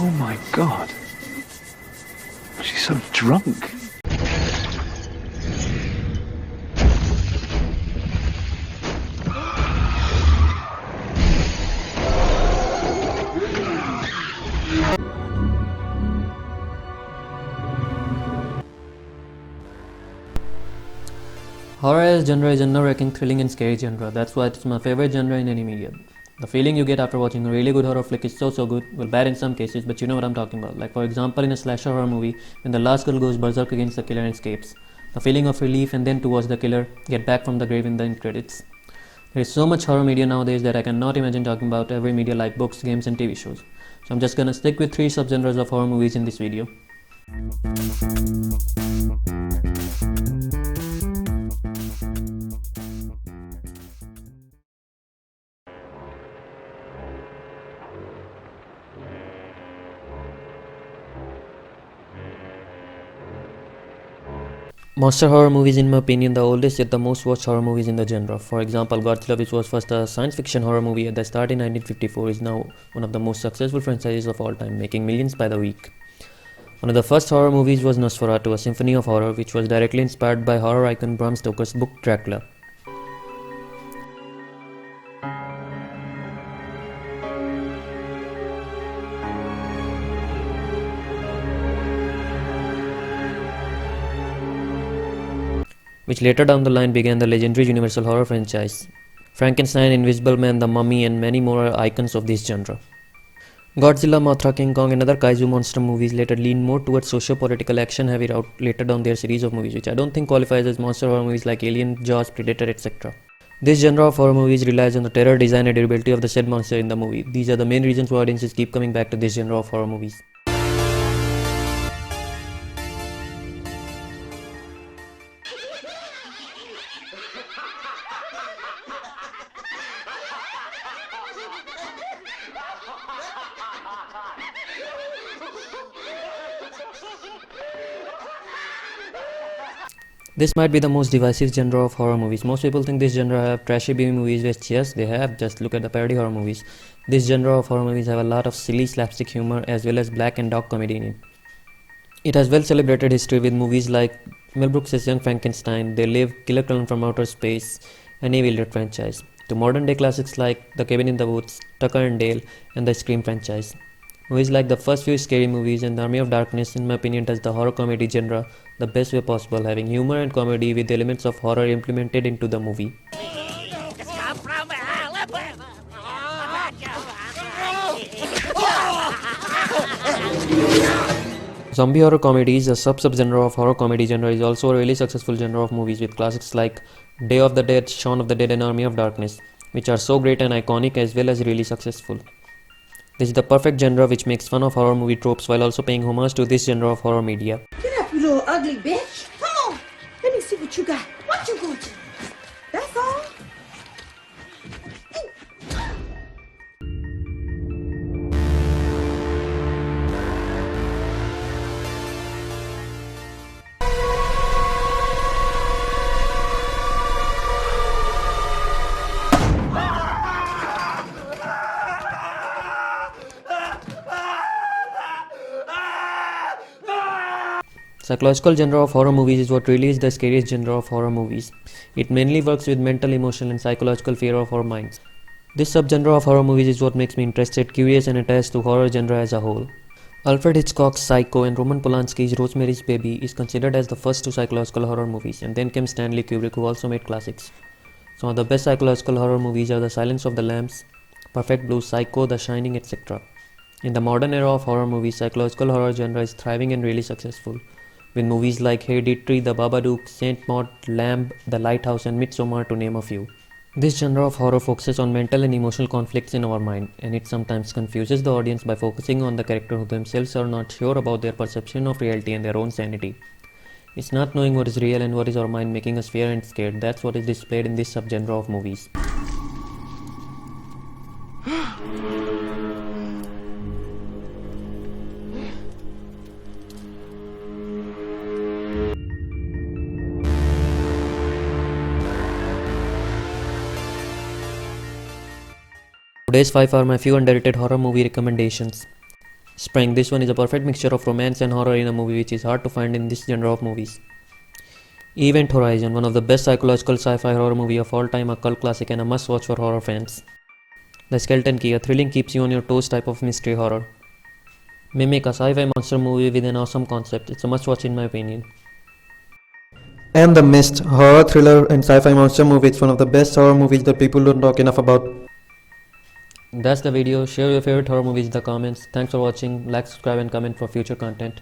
Oh my god. She's so drunk. Horror as genre is a nerve-wracking, thrilling and scary genre. That's why it's my favorite genre in any media. The feeling you get after watching a really good horror flick is so good, well bad in some cases, but you know what I'm talking about. Like for example in a slasher horror movie, when the last girl goes berserk against the killer and escapes. The feeling of relief and then to watch the killer get back from the grave in the end credits. There is so much horror media nowadays that I cannot imagine talking about every media like books, games and TV shows. So I'm just gonna stick with 3 subgenres of horror movies in this video. Monster horror movies, in my opinion, the oldest yet the most watched horror movies in the genre. For example, Godzilla, which was first a science fiction horror movie at the start in 1954, is now one of the most successful franchises of all time, making millions by the week. One of the first horror movies was Nosferatu, a symphony of horror, which was directly inspired by horror icon Bram Stoker's book Dracula. Which later down the line began the legendary Universal horror franchise. Frankenstein, Invisible Man, The Mummy and many more are icons of this genre. Godzilla, Mothra, King Kong and other kaiju monster movies later leaned more towards socio-political action-heavy route later down their series of movies, which I don't think qualifies as monster horror movies like Alien, Jaws, Predator, etc. This genre of horror movies relies on the terror, design and durability of the said monster in the movie. These are the main reasons why audiences keep coming back to this genre of horror movies. This might be the most divisive genre of horror movies. Most people think this genre have trashy B movies, which yes, they have. Just look at the parody horror movies. This genre of horror movies have a lot of silly slapstick humor as well as black and dark comedy in it. It has well celebrated history with movies like Mel Brooks' Young Frankenstein, They Live, Killer Clown from Outer Space, and Evil Dead franchise, to modern day classics like The Cabin in the Woods, Tucker and Dale, and the Scream franchise. Movies like the first few scary movies and The Army of Darkness, in my opinion, touch the horror comedy genre the best way possible, having humor and comedy with elements of horror implemented into the movie. Zombie horror comedy is a sub-genre of horror comedy genre, is also a really successful genre of movies with classics like Day of the Dead, Shaun of the Dead and Army of Darkness, which are so great and iconic as well as really successful. This is the perfect genre which makes fun of horror movie tropes while also paying homage to this genre of horror media. Get up, you little ugly bitch. Come on. Let me see what you got. What you going to? That's all. Psychological genre of horror movies is what really is the scariest genre of horror movies. It mainly works with mental, emotional and psychological fear of our minds. This subgenre of horror movies is what makes me interested, curious and attached to horror genre as a whole. Alfred Hitchcock's Psycho and Roman Polanski's Rosemary's Baby is considered as the first 2 psychological horror movies, and then came Stanley Kubrick, who also made classics. Some of the best psychological horror movies are The Silence of the Lambs, Perfect Blue, Psycho, The Shining, etc. In the modern era of horror movies, psychological horror genre is thriving and really successful, with movies like Hereditary, The Babadook, Saint Maud, Lamb, The Lighthouse and Midsommar to name a few. This genre of horror focuses on mental and emotional conflicts in our mind, and it sometimes confuses the audience by focusing on the character who themselves are not sure about their perception of reality and their own sanity. It's not knowing what is real and what is our mind making us fear and scared. That's what is displayed in this subgenre of movies. Today's 5 are my few underrated horror movie recommendations. Spring, this one is a perfect mixture of romance and horror in a movie which is hard to find in this genre of movies. Event Horizon, one of the best psychological sci-fi horror movie of all time, a cult classic and a must-watch for horror fans. The Skeleton Key, a thrilling keeps you on your toes type of mystery horror. Mimic, a sci-fi monster movie with an awesome concept. It's a must-watch in my opinion. And The Mist, horror thriller and sci-fi monster movie. It's one of the best horror movies that people don't talk enough about. That's the video. Share your favorite horror movies in the comments. Thanks for watching. Like, subscribe and comment for future content.